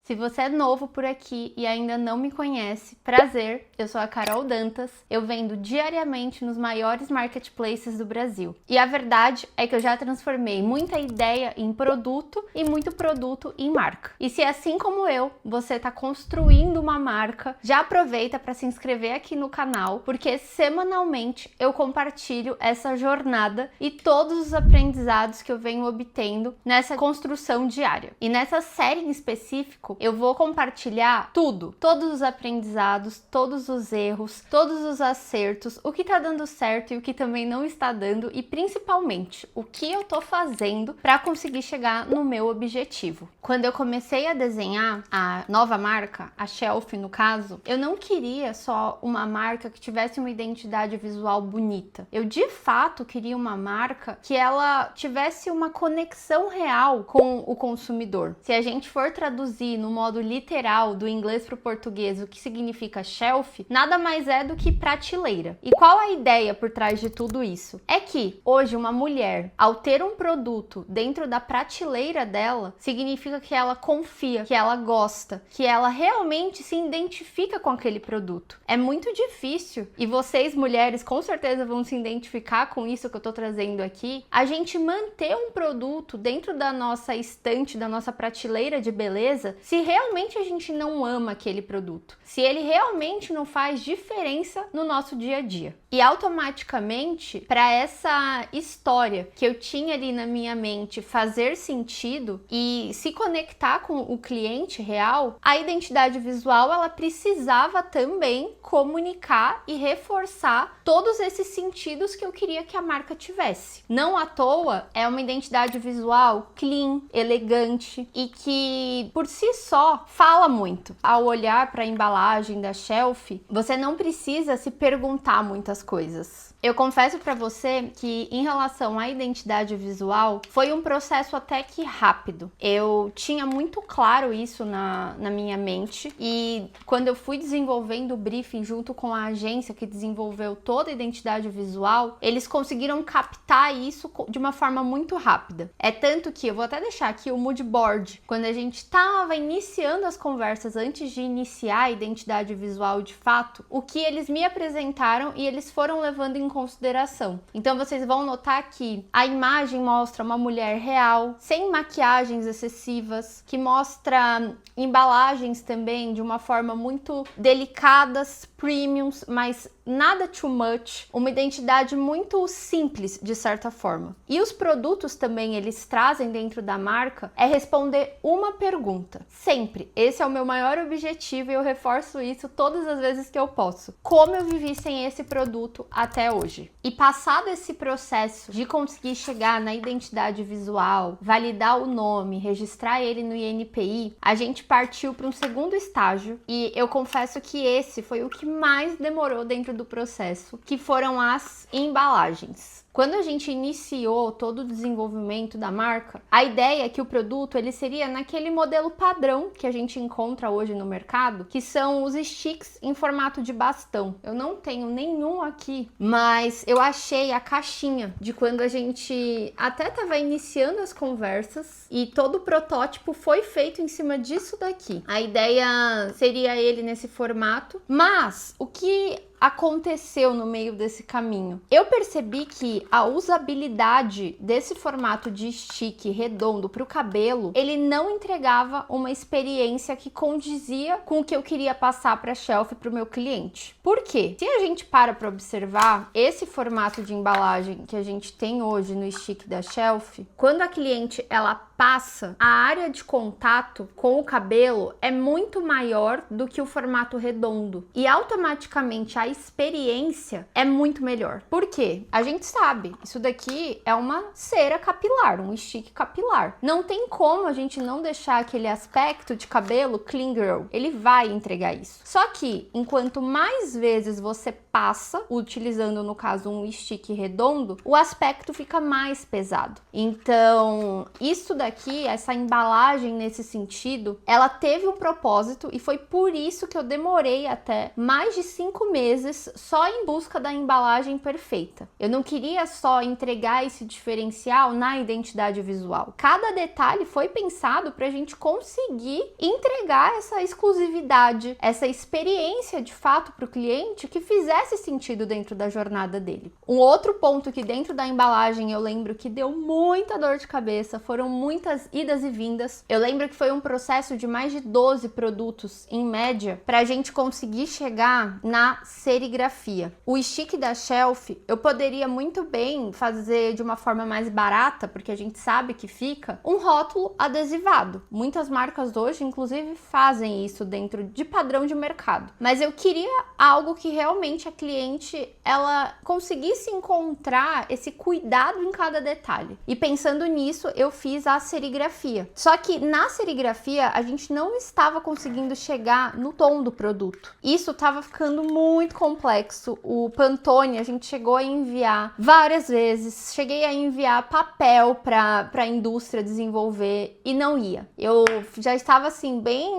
Se você é novo por aqui e ainda não me conhece, prazer, eu sou a Carol Dantas, eu vendo diariamente nos maiores marketplaces do Brasil. E a verdade é que eu já transformei muita ideia em produto e muito produto em marca. E se assim como eu, você está construindo uma marca, já aproveita para se inscrever aqui no canal, porque semanalmente eu compartilho essa jornada e todos os aprendizados que eu venho obtendo nessa construção diária. E nessa série em específico, eu vou compartilhar tudo, todos os aprendizados, todos os erros, todos os acertos, o que tá dando certo e o que também não está dando e principalmente o que eu tô fazendo para conseguir chegar no meu objetivo. Quando eu comecei a desenhar a nova marca, a Shelf no caso, eu não queria só uma marca que tivesse uma identidade visual bonita. Eu de fato queria uma marca que ela tivesse uma conexão real com o consumidor. Se a gente for traduzir no modo literal do inglês para o português o que significa shelf, nada mais é do que prateleira. E qual a ideia por trás de tudo isso? É que hoje uma mulher, ao ter um produto dentro da prateleira dela, significa que ela confia, que ela gosta, que ela realmente se identifica com aquele produto. É muito difícil, e vocês mulheres com certeza vão se identificar com isso que eu tô trazendo aqui, a gente manter um produto dentro da nossa estante, da nossa prateleira de beleza, se realmente a gente não ama aquele produto, se ele realmente não faz diferença no nosso dia a dia. E automaticamente, para essa história que eu tinha ali na minha mente fazer sentido e se conectar com o cliente real, a identidade visual ela precisava também comunicar e reforçar todos esses sentidos que eu queria que a marca tivesse. Não à toa é uma identidade visual clean, elegante e que por si só fala muito. Ao olhar para a embalagem da Shelf, você não precisa se perguntar muitas coisas. Eu confesso para você que em relação à identidade visual foi um processo até que rápido. Eu tinha muito claro isso na minha mente e quando eu fui desenvolvendo o briefing junto com a agência que desenvolveu toda a identidade visual, eles conseguiram captar isso de uma forma muito rápida. É tanto que eu vou até deixar aqui o mood board. Quando a gente estava iniciando as conversas antes de iniciar a identidade visual de fato, o que eles me apresentaram e eles foram levando em consideração. Então vocês vão notar que a imagem mostra uma mulher real, sem maquiagens excessivas, que mostra embalagens também de uma forma muito delicadas, premiums, mas nada too much, uma identidade muito simples de certa forma. E os produtos também eles trazem dentro da marca é responder uma pergunta, sempre. Esse é o meu maior objetivo e eu reforço isso todas as vezes que eu posso. Como eu vivi sem esse produto até hoje? E passado esse processo de conseguir chegar na identidade visual, validar o nome, registrar ele no INPI, a gente partiu para um segundo estágio e eu confesso que esse foi o que mais demorou dentro do processo, que foram as embalagens. Quando a gente iniciou todo o desenvolvimento da marca, a ideia é que o produto ele seria naquele modelo padrão que a gente encontra hoje no mercado, que são os sticks em formato de bastão. Eu não tenho nenhum aqui, mas eu achei a caixinha de quando a gente até estava iniciando as conversas e todo o protótipo foi feito em cima disso daqui. A ideia seria ele nesse formato, mas o que aconteceu no meio desse caminho? Eu percebi que a usabilidade desse formato de stick redondo para o cabelo, ele não entregava uma experiência que condizia com o que eu queria passar para a Shelf para o meu cliente. Por quê? Se a gente para observar esse formato de embalagem que a gente tem hoje no stick da Shelf, quando a cliente ela passa, a área de contato com o cabelo é muito maior do que o formato redondo e automaticamente a experiência é muito melhor. Por quê? A gente sabe, isso daqui é uma cera capilar, um stick capilar. Não tem como a gente não deixar aquele aspecto de cabelo clean girl. Ele vai entregar isso. Só que, enquanto mais vezes você passa, utilizando no caso um stick redondo, o aspecto fica mais pesado. Então, isso daqui aqui, essa embalagem nesse sentido, ela teve um propósito e foi por isso que eu demorei até mais de 5 meses só em busca da embalagem perfeita. Eu não queria só entregar esse diferencial na identidade visual. Cada detalhe foi pensado para a gente conseguir entregar essa exclusividade, essa experiência de fato para o cliente que fizesse sentido dentro da jornada dele. Um outro ponto que dentro da embalagem eu lembro que deu muita dor de cabeça, foram muitas idas e vindas. Eu lembro que foi um processo de mais de 12 produtos em média para a gente conseguir chegar na serigrafia. O stick da Shelf eu poderia muito bem fazer de uma forma mais barata, porque a gente sabe que fica um rótulo adesivado. Muitas marcas hoje inclusive fazem isso dentro de padrão de mercado. Mas eu queria algo que realmente a cliente ela conseguisse encontrar esse cuidado em cada detalhe. E pensando nisso, eu fiz a serigrafia. Só que na serigrafia a gente não estava conseguindo chegar no tom do produto. Isso estava ficando muito complexo. O Pantone a gente chegou a enviar várias vezes. Cheguei a enviar papel para a indústria desenvolver e não ia. Eu já estava assim bem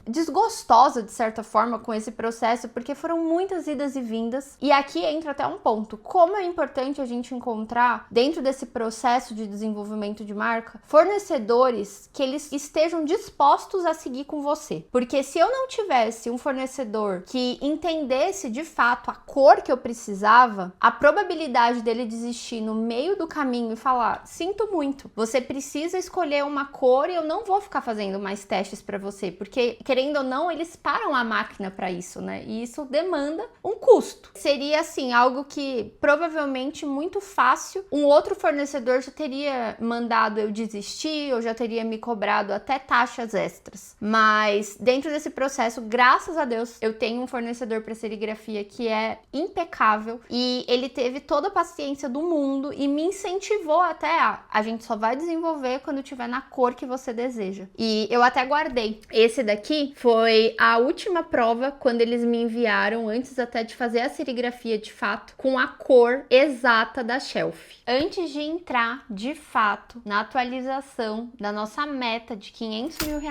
desgostosa de certa forma com esse processo, porque foram muitas idas e vindas. E aqui entra até um ponto, como é importante a gente encontrar dentro desse processo de desenvolvimento de marca, fornecedores que eles estejam dispostos a seguir com você. Porque se eu não tivesse um fornecedor que entendesse de fato a cor que eu precisava, a probabilidade dele desistir no meio do caminho e falar, sinto muito, você precisa escolher uma cor e eu não vou ficar fazendo mais testes para você, porque querendo ou não, eles param a máquina para isso, né? E isso demanda um custo. Seria assim, algo que provavelmente muito fácil um outro fornecedor já teria mandado eu desistir, ou já teria me cobrado até taxas extras. Mas dentro desse processo, graças a Deus, eu tenho um fornecedor para serigrafia que é impecável e ele teve toda a paciência do mundo e me incentivou até a gente só vai desenvolver quando tiver na cor que você deseja. E eu até guardei. Esse daqui foi a última prova quando eles me enviaram, antes até de fazer a serigrafia de fato, com a cor exata da Shelf. Antes de entrar de fato na atualização da nossa meta de R$500 mil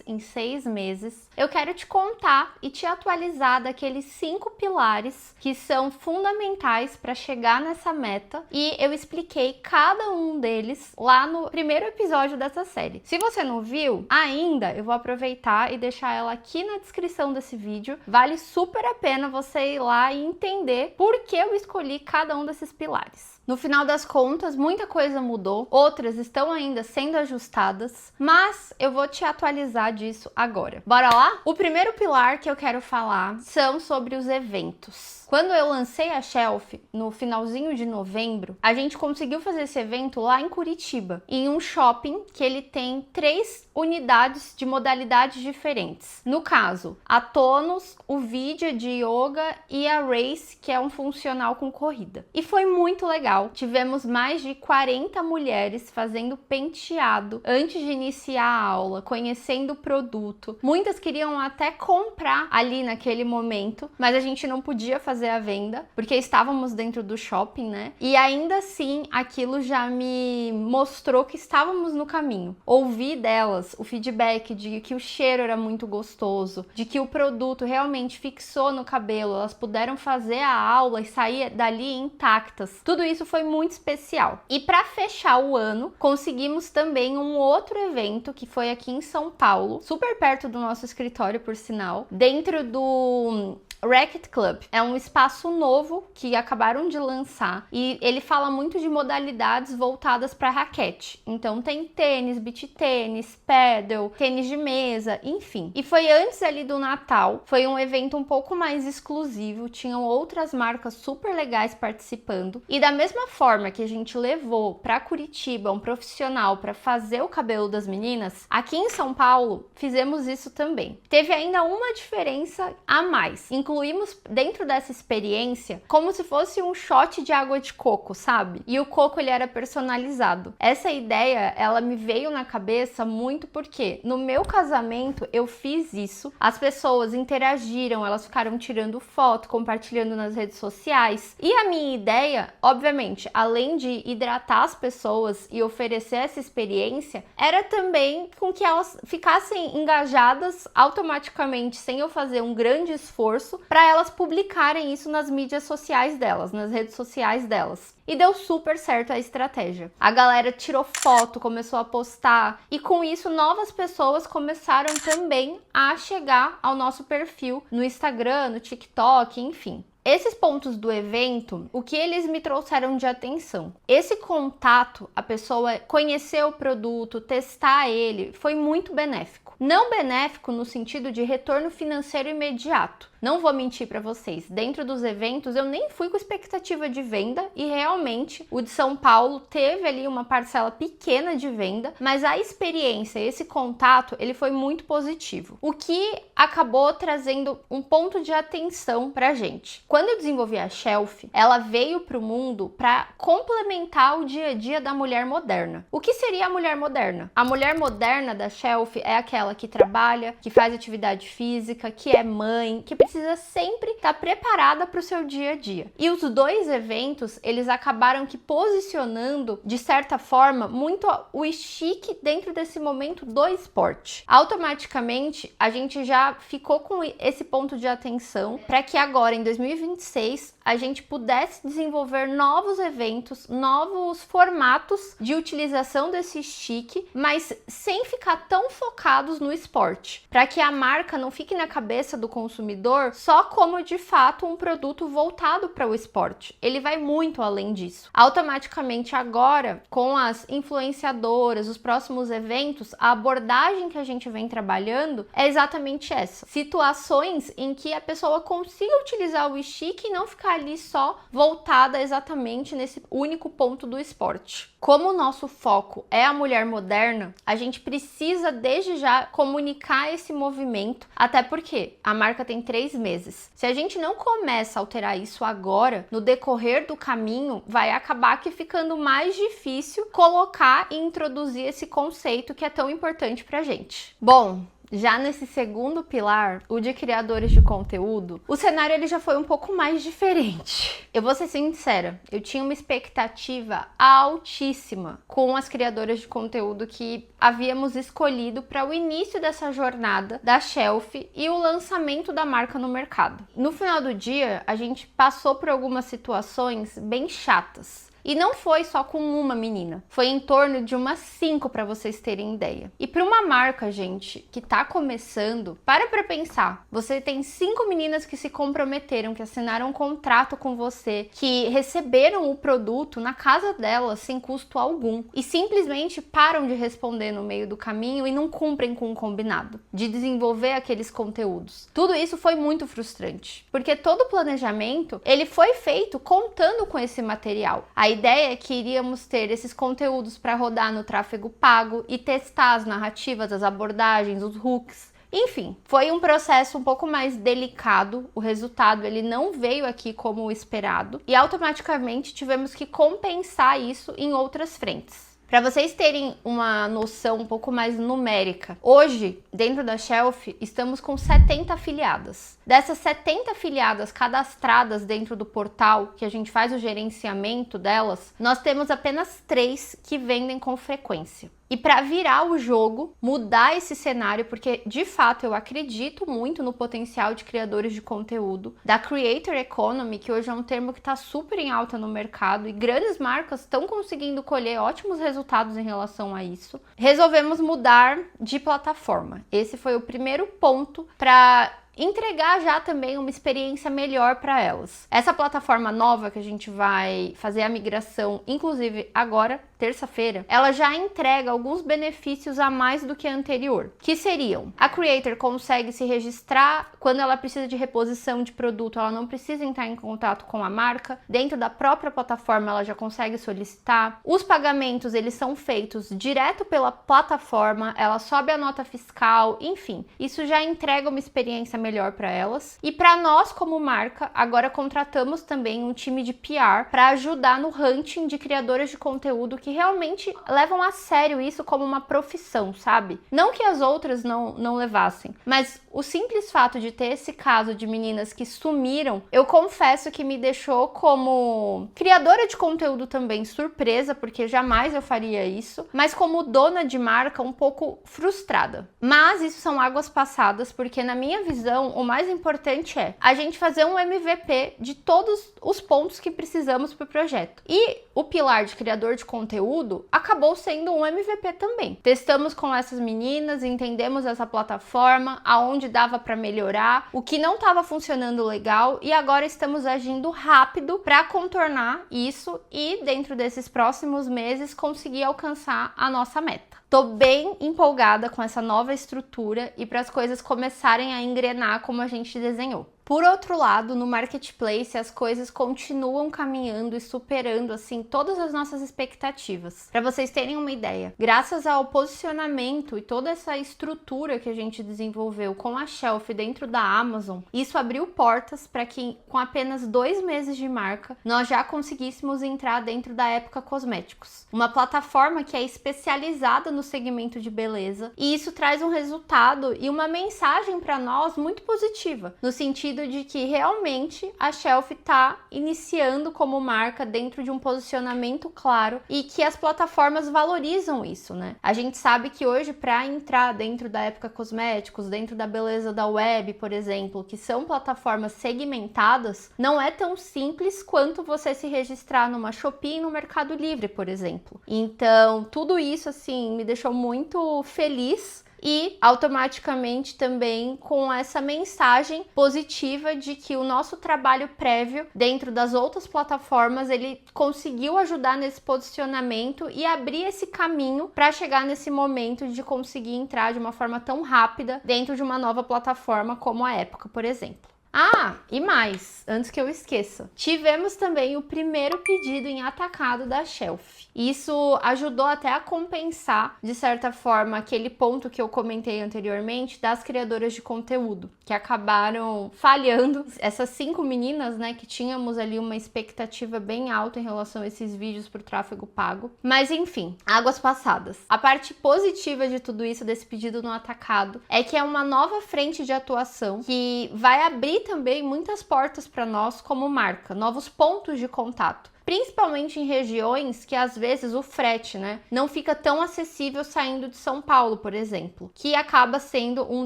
em 6 meses, eu quero te contar e te atualizar daqueles 5 pilares que são fundamentais para chegar nessa meta, e eu expliquei cada um deles lá no primeiro episódio dessa série. Se você não viu ainda, eu vou aproveitar e deixar ela aqui na descrição desse vídeo. Vale super a pena você ir lá e entender por que eu escolhi cada um desses pilares. No final das contas, muita coisa mudou, outras estão ainda sendo ajustadas, mas eu vou te atualizar disso agora. Bora lá? O primeiro pilar que eu quero falar são sobre os eventos. Quando eu lancei a Shelf, no finalzinho de novembro, a gente conseguiu fazer esse evento lá em Curitiba, em um shopping que ele tem 3 unidades de modalidades diferentes. No caso, a Tonus, o Vidya de yoga e a Race, que é um funcional com corrida. E foi muito legal. Tivemos mais de 40 mulheres fazendo penteado antes de iniciar a aula, conhecendo o produto. Muitas queriam até comprar ali naquele momento, mas a gente não podia fazer a venda, porque estávamos dentro do shopping, né? E ainda assim, aquilo já me mostrou que estávamos no caminho. Ouvi delas o feedback de que o cheiro era muito gostoso, de que o produto realmente fixou no cabelo, elas puderam fazer a aula e sair dali intactas. Tudo isso foi muito especial. E para fechar o ano, conseguimos também um outro evento que foi aqui em São Paulo, super perto do nosso escritório, por sinal, dentro do Racket Club. É um espaço novo que acabaram de lançar e ele fala muito de modalidades voltadas para raquete. Então tem tênis, beach tênis, paddle, tênis de mesa, enfim. E foi antes ali do Natal, foi um evento um pouco mais exclusivo, tinham outras marcas super legais participando. E da mesma forma que a gente levou para Curitiba um profissional para fazer o cabelo das meninas, aqui em São Paulo fizemos isso também. Teve ainda uma diferença a mais. Em incluímos dentro dessa experiência como se fosse um shot de água de coco, sabe? E o coco ele era personalizado. Essa ideia, ela me veio na cabeça muito porque no meu casamento eu fiz isso, as pessoas interagiram, elas ficaram tirando foto, compartilhando nas redes sociais, e a minha ideia, obviamente, além de hidratar as pessoas e oferecer essa experiência, era também com que elas ficassem engajadas automaticamente, sem eu fazer um grande esforço, para elas publicarem isso nas mídias sociais delas, nas redes sociais delas. E deu super certo a estratégia. A galera tirou foto, começou a postar, e com isso novas pessoas começaram também a chegar ao nosso perfil no Instagram, no TikTok, enfim. Esses pontos do evento, o que eles me trouxeram de atenção? Esse contato, a pessoa conhecer o produto, testar ele, foi muito benéfico. Não benéfico no sentido de retorno financeiro imediato. Não vou mentir para vocês, dentro dos eventos eu nem fui com expectativa de venda e realmente o de São Paulo teve ali uma parcela pequena de venda, mas a experiência, esse contato, ele foi muito positivo. O que acabou trazendo um ponto de atenção pra gente. Quando eu desenvolvi a Shelf, ela veio para o mundo para complementar o dia a dia da mulher moderna. O que seria a mulher moderna? A mulher moderna da Shelf é aquela que trabalha, que faz atividade física, que é mãe, que precisa sempre estar preparada para o seu dia a dia. E os dois eventos, eles acabaram que posicionando, de certa forma, muito o chique dentro desse momento do esporte. Automaticamente, a gente já ficou com esse ponto de atenção para que agora, em 2026, a gente pudesse desenvolver novos eventos, novos formatos de utilização desse chique, mas sem ficar tão focados no esporte, para que a marca não fique na cabeça do consumidor só como de fato um produto voltado para o esporte. Ele vai muito além disso. Automaticamente agora, com as influenciadoras, os próximos eventos, a abordagem que a gente vem trabalhando é exatamente essa. Situações em que a pessoa consiga utilizar o chique e não ficar ali só voltada exatamente nesse único ponto do esporte. Como o nosso foco é a mulher moderna, a gente precisa desde já comunicar esse movimento, até porque a marca tem 3 meses. Se a gente não começa a alterar isso agora, no decorrer do caminho, vai acabar que ficando mais difícil colocar e introduzir esse conceito que é tão importante pra gente. Bom, já nesse segundo pilar, o de criadores de conteúdo, o cenário ele já foi um pouco mais diferente. Eu vou ser sincera, eu tinha uma expectativa altíssima com as criadoras de conteúdo que havíamos escolhido para o início dessa jornada da Shelf e o lançamento da marca no mercado. No final do dia, a gente passou por algumas situações bem chatas. E não foi só com uma menina, foi em torno de umas 5 para vocês terem ideia. E para uma marca, gente, que tá começando, para pensar. Você tem 5 meninas que se comprometeram, que assinaram um contrato com você, que receberam o produto na casa delas sem custo algum e simplesmente param de responder no meio do caminho e não cumprem com o combinado de desenvolver aqueles conteúdos. Tudo isso foi muito frustrante, porque todo o planejamento, ele foi feito contando com esse material. A ideia é que iríamos ter esses conteúdos para rodar no tráfego pago e testar as narrativas, as abordagens, os hooks. Enfim, foi um processo um pouco mais delicado, o resultado ele não veio aqui como o esperado e automaticamente tivemos que compensar isso em outras frentes. Para vocês terem uma noção um pouco mais numérica, hoje, dentro da Shelf, estamos com 70 afiliadas. Dessas 70 afiliadas cadastradas dentro do portal, que a gente faz o gerenciamento delas, nós temos apenas 3 que vendem com frequência. E para virar o jogo, mudar esse cenário, porque de fato eu acredito muito no potencial de criadores de conteúdo, da Creator Economy, que hoje é um termo que está super em alta no mercado e grandes marcas estão conseguindo colher ótimos resultados em relação a isso, resolvemos mudar de plataforma. Esse foi o primeiro ponto para entregar já também uma experiência melhor para elas. Essa plataforma nova que a gente vai fazer a migração, inclusive agora, terça-feira, ela já entrega alguns benefícios a mais do que a anterior, que seriam: a creator consegue se registrar quando ela precisa de reposição de produto, ela não precisa entrar em contato com a marca, dentro da própria plataforma ela já consegue solicitar. Os pagamentos, eles são feitos direto pela plataforma, ela sobe a nota fiscal, enfim, isso já entrega uma experiência melhor para elas. E para nós como marca, agora contratamos também um time de PR para ajudar no hunting de criadoras de conteúdo que realmente levam a sério isso como uma profissão, sabe? Não que as outras não levassem, mas o simples fato de ter esse caso de meninas que sumiram, eu confesso que me deixou como criadora de conteúdo também surpresa, porque jamais eu faria isso, mas como dona de marca um pouco frustrada. Mas isso são águas passadas, porque na minha visão o mais importante é a gente fazer um MVP de todos os pontos que precisamos para o projeto. E o pilar de criador de conteúdo acabou sendo um MVP também. Testamos com essas meninas, entendemos essa plataforma, aonde dava para melhorar, o que não estava funcionando legal, e agora estamos agindo rápido para contornar isso e dentro desses próximos meses conseguir alcançar a nossa meta. Tô bem empolgada com essa nova estrutura e para as coisas começarem a engrenar como a gente desenhou. Por outro lado, no marketplace as coisas continuam caminhando e superando assim todas as nossas expectativas. Para vocês terem uma ideia, graças ao posicionamento e toda essa estrutura que a gente desenvolveu com a Shelf dentro da Amazon, isso abriu portas para que com apenas 2 meses de marca nós já conseguíssemos entrar dentro da Época Cosméticos, uma plataforma que é especializada no segmento de beleza, e isso traz um resultado e uma mensagem para nós muito positiva, no sentido de que realmente a Shelf está iniciando como marca dentro de um posicionamento claro e que as plataformas valorizam isso, né? A gente sabe que hoje para entrar dentro da Época Cosméticos, dentro da beleza da web, por exemplo, que são plataformas segmentadas, não é tão simples quanto você se registrar numa Shopee e no Mercado Livre, por exemplo. Então, tudo isso assim me deixou muito feliz e automaticamente também com essa mensagem positiva de que o nosso trabalho prévio dentro das outras plataformas, ele conseguiu ajudar nesse posicionamento e abrir esse caminho para chegar nesse momento de conseguir entrar de uma forma tão rápida dentro de uma nova plataforma como a Época, por exemplo. Ah, e mais, antes que eu esqueça, tivemos também o primeiro pedido em atacado da Shelf. Isso ajudou até a compensar, de certa forma, aquele ponto que eu comentei anteriormente das criadoras de conteúdo, que acabaram falhando. Essas 5 meninas, né, que tínhamos ali uma expectativa bem alta em relação a esses vídeos para o tráfego pago. Mas enfim, águas passadas. A parte positiva de tudo isso, desse pedido no atacado, é que é uma nova frente de atuação que vai abrir também muitas portas para nós como marca, novos pontos de contato. Principalmente em regiões que às vezes o frete, né, não fica tão acessível saindo de São Paulo, por exemplo, que acaba sendo um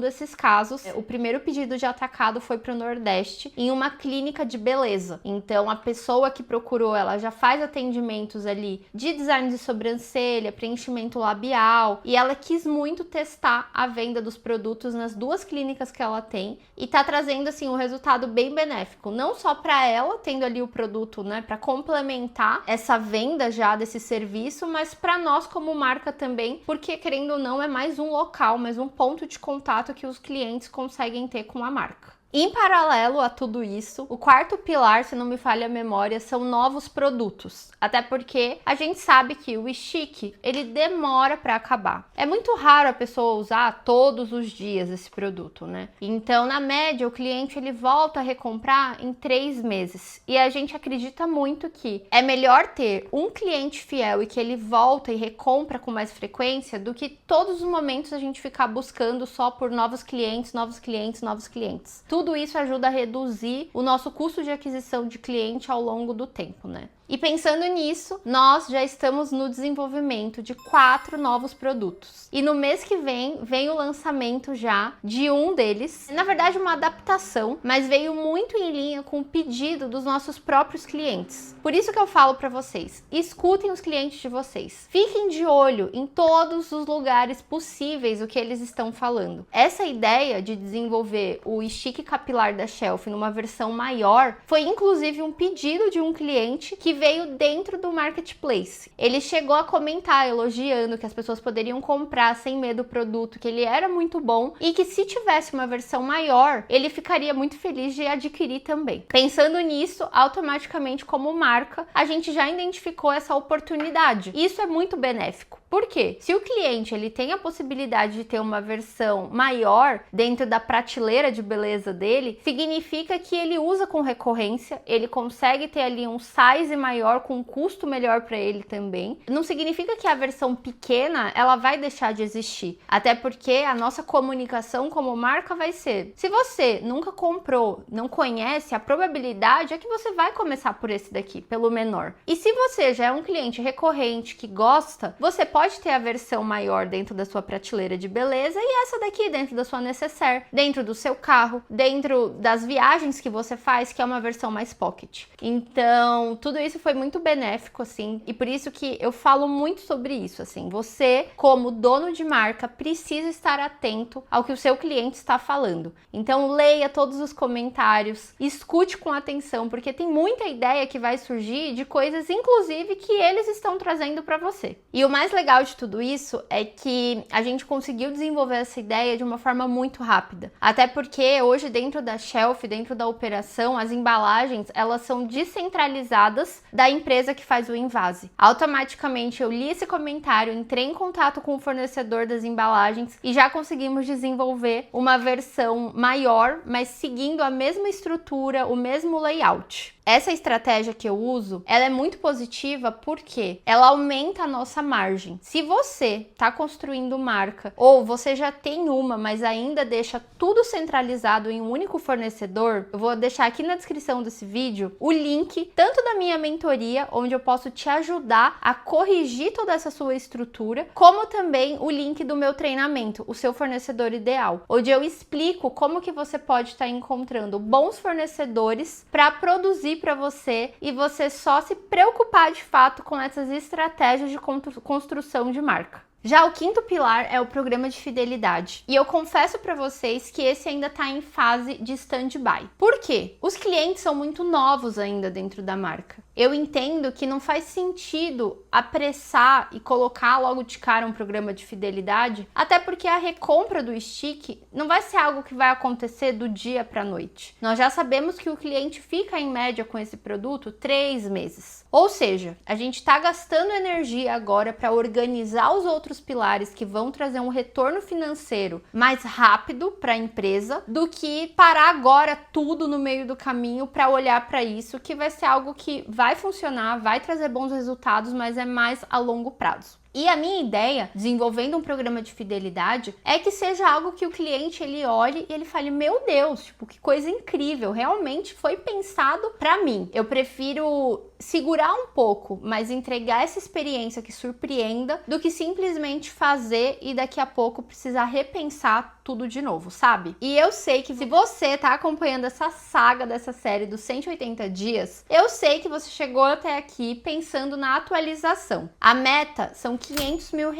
desses casos. O primeiro pedido de atacado foi para o Nordeste, em uma clínica de beleza. Então a pessoa que procurou, ela já faz atendimentos ali de design de sobrancelha, preenchimento labial, e ela quis muito testar a venda dos produtos nas 2 clínicas que ela tem, e tá trazendo assim um resultado bem benéfico, não só para ela, tendo ali o produto, né, para complementar essa venda já desse serviço, mas para nós como marca também, porque querendo ou não é mais um local, mais um ponto de contato que os clientes conseguem ter com a marca. Em paralelo a tudo isso, o quarto pilar, se não me falha a memória, são novos produtos. Até porque a gente sabe que o Stick, ele demora para acabar. É muito raro a pessoa usar todos os dias esse produto, né? Então, na média, o cliente ele volta a recomprar em 3 meses. E a gente acredita muito que é melhor ter um cliente fiel e que ele volta e recompra com mais frequência do que todos os momentos a gente ficar buscando só por novos clientes, novos clientes, novos clientes. Tudo isso ajuda a reduzir o nosso custo de aquisição de cliente ao longo do tempo, né? E pensando nisso, nós já estamos no desenvolvimento de 4 novos produtos. E no mês que vem o lançamento já de um deles. Na verdade, uma adaptação, mas veio muito em linha com o pedido dos nossos próprios clientes. Por isso que eu falo para vocês, escutem os clientes de vocês. Fiquem de olho em todos os lugares possíveis o que eles estão falando. Essa ideia de desenvolver o Stick Capilar da Shelf numa versão maior foi inclusive um pedido de um cliente que veio dentro do marketplace. Ele chegou a comentar, elogiando que as pessoas poderiam comprar sem medo o produto, que ele era muito bom e que se tivesse uma versão maior, ele ficaria muito feliz de adquirir também. Pensando nisso, automaticamente como marca, a gente já identificou essa oportunidade. E isso é muito benéfico. Por quê? Se o cliente ele tem a possibilidade de ter uma versão maior dentro da prateleira de beleza dele, significa que ele usa com recorrência, ele consegue ter ali um size maior com um custo melhor para ele também. Não significa que a versão pequena ela vai deixar de existir, até porque a nossa comunicação como marca vai ser: se você nunca comprou, não conhece, a probabilidade é que você vai começar por esse daqui, pelo menor. E se você já é um cliente recorrente que gosta, você pode ter a versão maior dentro da sua prateleira de beleza e essa daqui dentro da sua necessaire, dentro do seu carro, dentro das viagens que você faz, que é uma versão mais pocket. Então, tudo isso foi muito benéfico, assim, e por isso que eu falo muito sobre isso, assim. Você, como dono de marca, precisa estar atento ao que o seu cliente está falando. Então, leia todos os comentários, escute com atenção, porque tem muita ideia que vai surgir de coisas, inclusive, que eles estão trazendo para você. E o mais legal de tudo isso é que a gente conseguiu desenvolver essa ideia de uma forma muito rápida. Até porque hoje dentro da Shelf, dentro da operação, as embalagens, elas são descentralizadas da empresa que faz o envase. Automaticamente eu li esse comentário, entrei em contato com o fornecedor das embalagens e já conseguimos desenvolver uma versão maior, mas seguindo a mesma estrutura, o mesmo layout. Essa estratégia que eu uso, ela é muito positiva porque ela aumenta a nossa margem. Se você está construindo marca ou você já tem uma, mas ainda deixa tudo centralizado em um único fornecedor, eu vou deixar aqui na descrição desse vídeo o link tanto da minha mentoria, onde eu posso te ajudar a corrigir toda essa sua estrutura, como também o link do meu treinamento, o seu fornecedor ideal, onde eu explico como que você pode estar encontrando bons fornecedores para produzir para você e você só se preocupar de fato com essas estratégias de construção de marca. Já o quinto pilar é o programa de fidelidade. E eu confesso para vocês que esse ainda está em fase de stand-by. Por quê? Os clientes são muito novos ainda dentro da marca. Eu entendo que não faz sentido apressar e colocar logo de cara um programa de fidelidade, até porque a recompra do stick não vai ser algo que vai acontecer do dia para a noite. Nós já sabemos que o cliente fica em média com esse produto 3 meses. Ou seja, a gente está gastando energia agora para organizar os outros pilares que vão trazer um retorno financeiro mais rápido para a empresa do que parar agora tudo no meio do caminho para olhar para isso, que vai ser algo que vai funcionar, vai trazer bons resultados, mas é mais a longo prazo. E a minha ideia, desenvolvendo um programa de fidelidade, é que seja algo que o cliente ele olhe e ele fale: meu Deus, tipo, que coisa incrível, realmente foi pensado para mim. Eu prefiro segurar um pouco, mas entregar essa experiência que surpreenda, do que simplesmente fazer e daqui a pouco precisar repensar tudo de novo, sabe? E eu sei que se você tá acompanhando essa saga dessa série dos 180 dias, eu sei que você chegou até aqui pensando na atualização. A meta são R$500 mil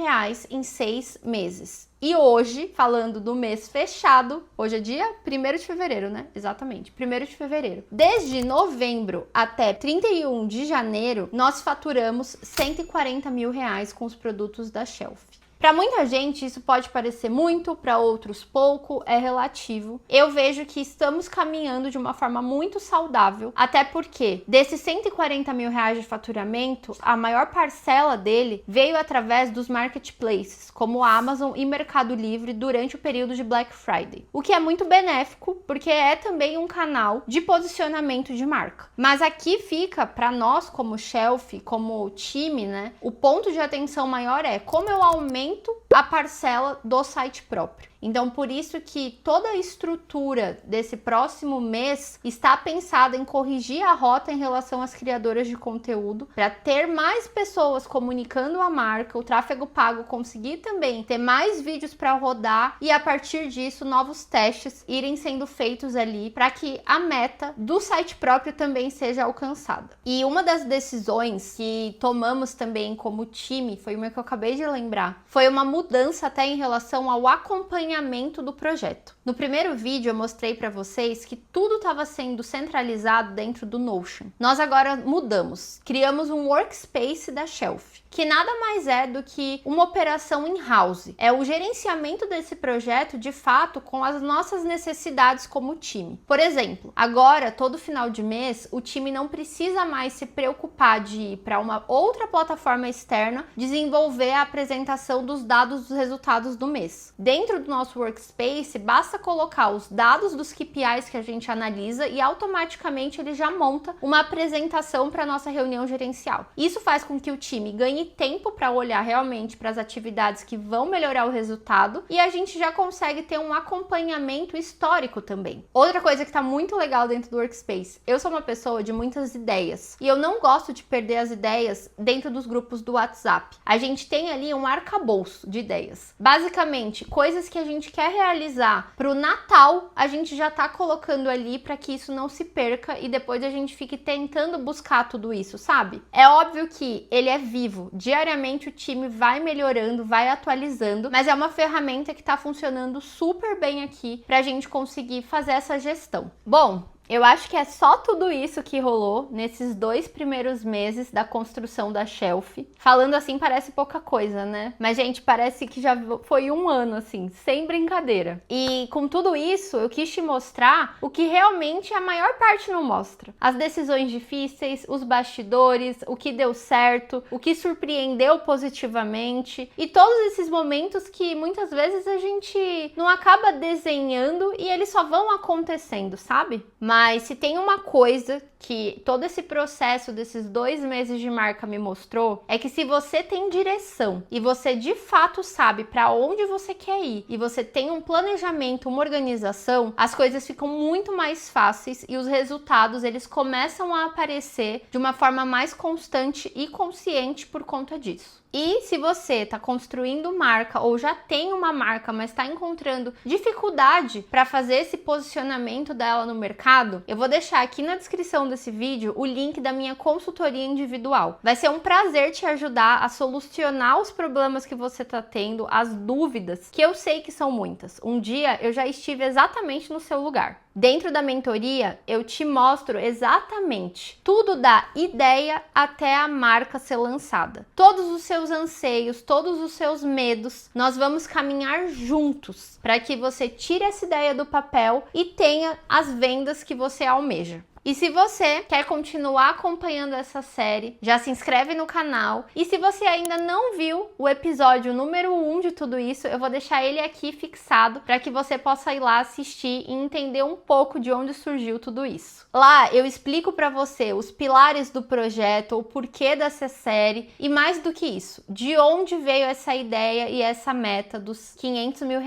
em 6 meses. E hoje, falando do mês fechado, hoje é dia 1º de fevereiro, né? Exatamente, 1º de fevereiro. Desde novembro até 31 de janeiro, nós faturamos R$140 mil com os produtos da Shelf. Para muita gente isso pode parecer muito, para outros pouco, é relativo. Eu vejo que estamos caminhando de uma forma muito saudável, até porque desses R$140 mil de faturamento, a maior parcela dele veio através dos marketplaces, como Amazon e Mercado Livre, durante o período de Black Friday. O que é muito benéfico, porque é também um canal de posicionamento de marca. Mas aqui fica, para nós como Shelf, como time, né, o ponto de atenção maior é como eu aumento a parcela do site próprio. Então, por isso que toda a estrutura desse próximo mês está pensada em corrigir a rota em relação às criadoras de conteúdo, para ter mais pessoas comunicando a marca, o tráfego pago conseguir também ter mais vídeos para rodar e a partir disso novos testes irem sendo feitos ali para que a meta do site próprio também seja alcançada. E uma das decisões que tomamos também como time, foi uma que eu acabei de lembrar, foi uma mudança até em relação ao acompanhamento acompanhamento do projeto. No primeiro vídeo eu mostrei para vocês que tudo estava sendo centralizado dentro do Notion. Nós agora mudamos, criamos um workspace da Shelf, que nada mais é do que uma operação in-house. É o gerenciamento desse projeto, de fato, com as nossas necessidades como time. Por exemplo, agora, todo final de mês, o time não precisa mais se preocupar de ir para uma outra plataforma externa desenvolver a apresentação dos dados dos resultados do mês. Dentro do nosso workspace, basta colocar os dados dos KPIs que a gente analisa e automaticamente ele já monta uma apresentação para a nossa reunião gerencial. Isso faz com que o time ganhe tempo para olhar realmente para as atividades que vão melhorar o resultado e a gente já consegue ter um acompanhamento histórico também. Outra coisa que está muito legal dentro do Workspace, eu sou uma pessoa de muitas ideias e eu não gosto de perder as ideias dentro dos grupos do WhatsApp. A gente tem ali um arcabouço de ideias. Basicamente, coisas que a gente quer realizar para o Natal, a gente já está colocando ali para que isso não se perca e depois a gente fique tentando buscar tudo isso, sabe? É óbvio que ele é vivo. Diariamente o time vai melhorando, vai atualizando, mas é uma ferramenta que está funcionando super bem aqui para a gente conseguir fazer essa gestão. Bom, eu acho que é só tudo isso que rolou nesses 2 primeiros meses da construção da Shelf. Falando assim parece pouca coisa, né? Mas, gente, parece que já foi 1 ano, assim, sem brincadeira. E com tudo isso, eu quis te mostrar o que realmente a maior parte não mostra. As decisões difíceis, os bastidores, o que deu certo, o que surpreendeu positivamente e todos esses momentos que muitas vezes a gente não acaba desenhando e eles só vão acontecendo, sabe? Mas se tem uma coisa que todo esse processo desses 2 meses de marca me mostrou, é que se você tem direção e você de fato sabe para onde você quer ir e você tem um planejamento, uma organização, as coisas ficam muito mais fáceis e os resultados eles começam a aparecer de uma forma mais constante e consciente por conta disso. E se você está construindo marca ou já tem uma marca, mas está encontrando dificuldade para fazer esse posicionamento dela no mercado, eu vou deixar aqui na descrição desse vídeo o link da minha consultoria individual. Vai ser um prazer te ajudar a solucionar os problemas que você está tendo, as dúvidas, que eu sei que são muitas. Um dia eu já estive exatamente no seu lugar. Dentro da mentoria, eu te mostro exatamente tudo da ideia até a marca ser lançada. Todos os seus anseios, todos os seus medos, nós vamos caminhar juntos para que você tire essa ideia do papel e tenha as vendas que você almeja. E se você quer continuar acompanhando essa série, já se inscreve no canal. E se você ainda não viu o episódio número 1 de tudo isso, eu vou deixar ele aqui fixado para que você possa ir lá assistir e entender um pouco de onde surgiu tudo isso. Lá eu explico para você os pilares do projeto, o porquê dessa série e mais do que isso, de onde veio essa ideia e essa meta dos R$500 mil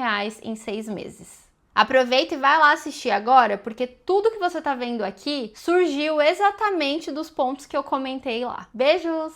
em 6 meses. Aproveita e vai lá assistir agora, porque tudo que você tá vendo aqui surgiu exatamente dos pontos que eu comentei lá. Beijos!